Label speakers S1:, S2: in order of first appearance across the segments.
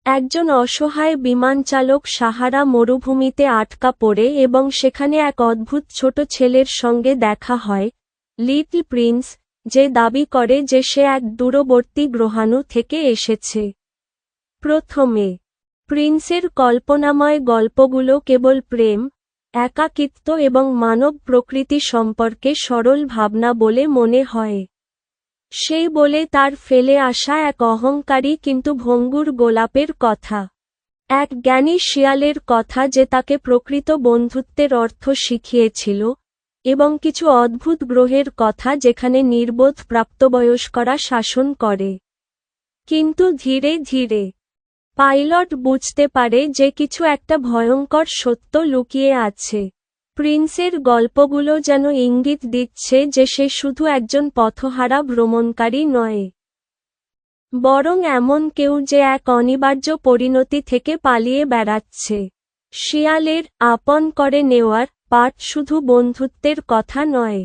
S1: একজন অসহায় বিমানচালক সাহারা মরুভূমিতে আটকা পড়ে এবং সেখানে এক অদ্ভুত ছোট ছেলের সঙ্গে দেখা হয়, লিটল প্রিন্স, যে দাবি করে যে সে এক দূরবর্তী গ্রহাণু থেকে এসেছে। প্রথমে প্রিন্সের কল্পনাময় গল্পগুলো কেবল প্রেম, একাকিত্ব এবং মানব প্রকৃতি সম্পর্কে সরল ভাবনা বলে মনে হয়। সেই বলে তার ফেলে আসা এক অহংকারী কিন্তু ভঙ্গুর গোলাপের কথা, এক জ্ঞানী শিয়ালের কথা যে তাকে প্রকৃত বন্ধুত্বের অর্থ শিখিয়েছিল, এবং কিছু অদ্ভুত গ্রহের কথা যেখানে নির্বোধ প্রাপ্তবয়স্করা শাসন করে। কিন্তু ধীরে ধীরে পাইলট বুঝতে পারে যে কিছু একটা ভয়ঙ্কর সত্য লুকিয়ে আছে। প্রিন্সের গল্পগুলো যেন ইঙ্গিত দিচ্ছে যে সে শুধু একজন পথহারা ভ্রমণকারী নয়, বরং এমন কেউ যে এক অনিবার্য পরিণতি থেকে পালিয়ে বেড়াচ্ছে। শিয়ালের আপন করে নেওয়ার পাঠ শুধু বন্ধুত্বের কথা নয়,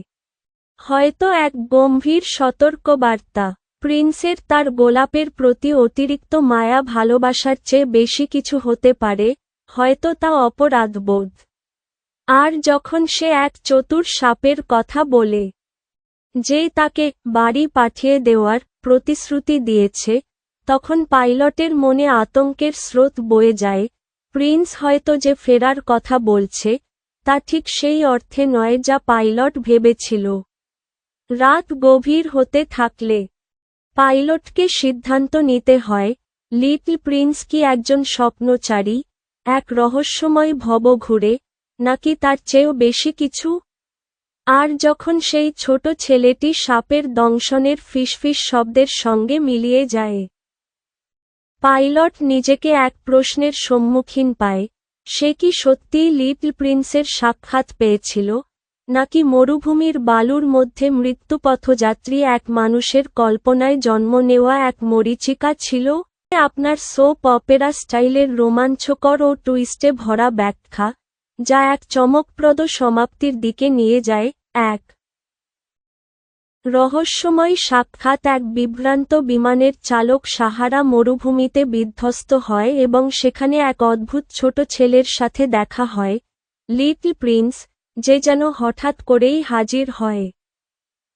S1: হয়তো এক গম্ভীর সতর্কবার্তা। প্রিন্সের তার গোলাপের প্রতি অতিরিক্ত মায়া ভালোবাসার চেয়ে বেশি কিছু হতে পারে, হয়তো তা অপরাধবোধ। আর যখন সে এক চতুর সাপের কথা বলে, যে তাকে বাড়ি পাঠিয়ে দেওয়ার প্রতিশ্রুতি দিয়েছে, তখন পাইলটের মনে আতঙ্কের স্রোত বয়ে যায়। প্রিন্স হয়তো যে ফেরার কথা বলছে, তা ঠিক সেই অর্থে নয় যা পাইলট ভেবেছিল। রাত গভীর হতে থাকলে পাইলটকে সিদ্ধান্ত নিতে হয়, লিটল প্রিন্স কি একজন স্বপ্নচারী, এক রহস্যময় ভবঘুরে, নাকি তার চেয়েও বেশি কিছু। আর যখন সেই ছোট ছেলেটি সাপের দংশনের ফিসফিস শব্দের সঙ্গে মিলিয়ে যায়, পাইলট নিজেকে এক প্রশ্নের সম্মুখীন পায়, সে কি সত্যিই লিটল প্রিন্সের সাক্ষাৎ পেয়েছিল, নাকি মরুভূমির বালুর মধ্যে মৃত্যুপথযাত্রী এক মানুষের কল্পনায় জন্ম নেওয়া এক মরীচিকা ছিল। আপনার সোপ অপেরা স্টাইলের রোমাঞ্চকর ও টুইস্টে ভরা ব্যাখ্যা, যা এক চমকপ্রদ সমাপ্তির দিকে নিয়ে যায়। এক রহস্যময় সাক্ষাৎ। এক বিভ্রান্ত বিমানের চালক সাহারা মরুভূমিতে বিধ্বস্ত হয় এবং সেখানে এক অদ্ভুত ছোট ছেলের সাথে দেখা হয়, লিটল প্রিন্স, যে যেন হঠাৎ করেই হাজির হয়।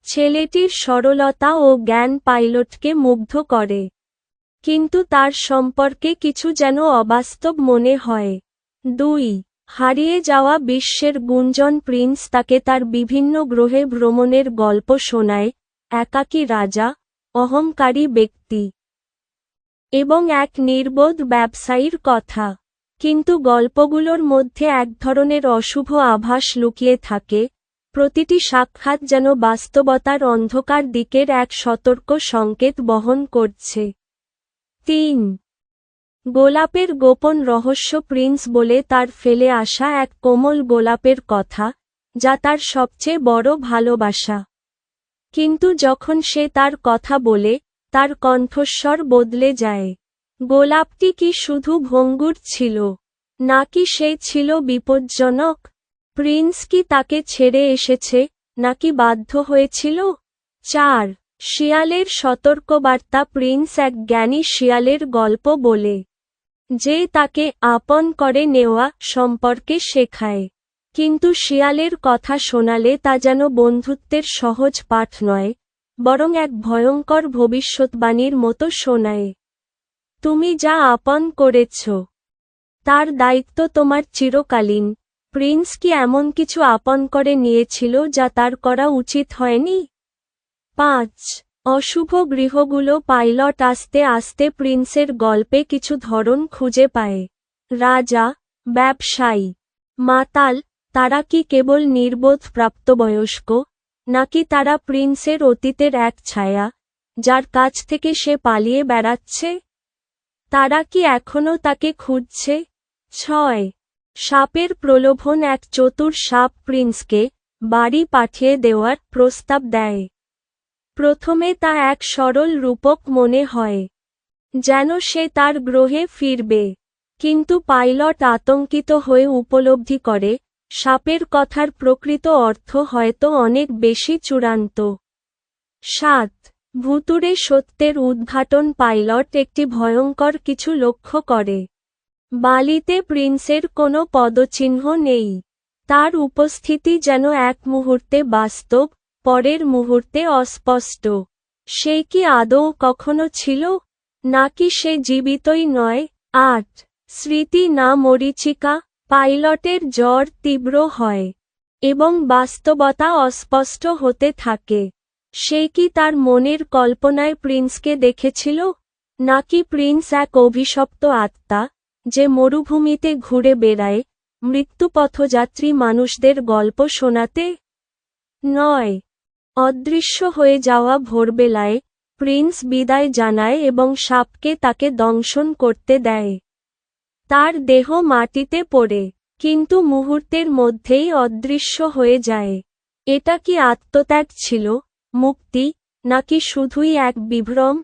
S1: ছেলেটির সরলতা ও জ্ঞান পাইলটকে মুগ্ধ করে, কিন্তু তার সম্পর্কে কিছু যেন অবাস্তব মনে হয়। ২ হারিয়ে যাওয়া বিশ্বের গুঞ্জন। প্রিন্স তাকে তার বিভিন্ন গ্রহে ভ্রমণের গল্প শোনায়, একাকী রাজা, অহংকারী ব্যক্তি এবং এক নির্বোধ ব্যবসায়ীর কথা। কিন্তু গল্পগুলোর মধ্যে এক ধরনের অশুভ আভাস লুকিয়ে থাকে, প্রতিটি সাক্ষাৎ যেন বাস্তবতার অন্ধকার দিকের এক সতর্ক সংকেত বহন করছে। ৩ গোলাপের গোপন রহস্য। প্রিন্স বলে তার ফেলে আসা এক কোমল গোলাপের কথা, যা তার সবচেয়ে বড় ভালোবাসা। কিন্তু যখন সে তার কথা বলে, তার কণ্ঠস্বর বদলে যায়। গোলাপটি কি শুধু ভঙ্গুর ছিল, নাকি সে ছিল বিপজ্জনক? প্রিন্স কি তাকে ছেড়ে এসেছে, নাকি বাধ্য হয়েছিল? ৪ শিয়ালের সতর্কবার্তা। প্রিন্স এক জ্ঞানী শিয়ালের গল্প বলে, যে তাকে আপন করে নেওয়া সম্পর্কে শেখায়। কিন্তু শিয়ালের কথা শোনালে তা যেন বন্ধুত্বের সহজ পাঠ নয়, বরং এক ভয়ঙ্কর ভবিষ্যৎবাণীর মতো শোনায়। তুমি যা আপন করেছ, তার দায়িত্ব তোমার চিরকালীন। প্রিন্স কি এমন কিছু আপন করে নিয়েছিল যা তার করা উচিত হয়নি? ৫ অশুভ গৃহগুলো। পাইলট আস্তে আস্তে প্রিন্সের গল্পে কিছু ধরন খুঁজে পায়। রাজা, ব্যবসায়ী, মাতাল, তারা কি কেবল নির্বোধ প্রাপ্তবয়স্ক, নাকি তারা প্রিন্সের অতীতের এক ছায়া, যার কাছ থেকে সে পালিয়ে বেড়াচ্ছে? তারা কি এখনও তাকে খুঁজছে? ৬ সাপের প্রলোভন। এক চতুর সাপ প্রিন্সকে বাড়ি পাঠিয়ে দেওয়ার প্রস্তাব দেয়। প্রথমে তা এক সরল রূপক মনে হয়, যেন সে তার গ্রহে ফিরবে। কিন্তু পাইলট আতঙ্কিত হয়ে উপলব্ধি করে, সাপের কথার প্রকৃত অর্থ হয়তো অনেক বেশি চূড়ান্ত। ৭ ভুতুড়ে সত্যের উদ্ঘাটন পাইলট একটি ভয়ঙ্কর কিছু লক্ষ্য করে। বালিতে প্রিন্সের কোনো পদচিহ্ন নেই। তার উপস্থিতি যেন এক মুহূর্তে বাস্তব, পরের মুহূর্তে অস্পষ্ট। সে কি আদৌ কখনো ছিল, নাকি সে জীবিতই নয়? ৮ স্মৃতি না মরীচিকা। পাইলটের জ্বর তীব্র হয় এবং বাস্তবতা অস্পষ্ট হতে থাকে। সে কি তার মনের কল্পনায় প্রিন্সকে দেখেছিল, নাকি প্রিন্স এক অভিশপ্ত আত্মা, যে মরুভূমিতে ঘুরে বেড়ায়, মৃত্যুপথযাত্রী মানুষদের গল্প শোনাতে? ৯ অদৃশ্য হয়ে যাওয়া ভোরবেলায় প্রিন্স বিদায় জানায় এবং সাপকে তাকে দংশন করতে দেয়। তার দেহ মাটিতে পড়ে, কিন্তু মুহূর্তের মধ্যেই অদৃশ্য হয়ে যায়। এটা কি আত্মত্যাগ ছিল, মুক্তি, নাকি শুধুই এক বিভ্রম?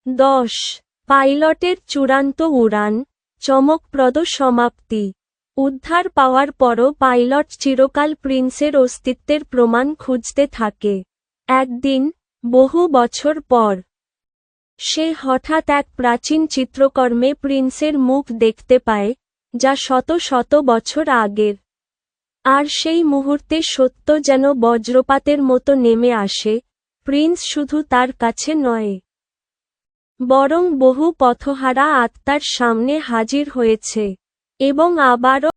S1: ১০ পাইলটের চূড়ান্ত উড়ান, চমকপ্রদ সমাপ্তি। উদ্ধার পাওয়ার পরও পাইলট চিরকাল প্রিন্সের অস্তিত্বের প্রমাণ খুঁজতে থাকে। একদিন, বহু বছর পর, সে হঠাৎ এক প্রাচীন চিত্রকর্মে প্রিন্সের মুখ দেখতে পায়, যা শত শত বছর আগের। আর সেই মুহূর্তে সত্য যেন বজ্রপাতের মতো নেমে আসে। প্রিন্স শুধু তার কাছে নয়, বরং বহু পথহারা আত্মার সামনে হাজির হয়েছে, এবং আবারও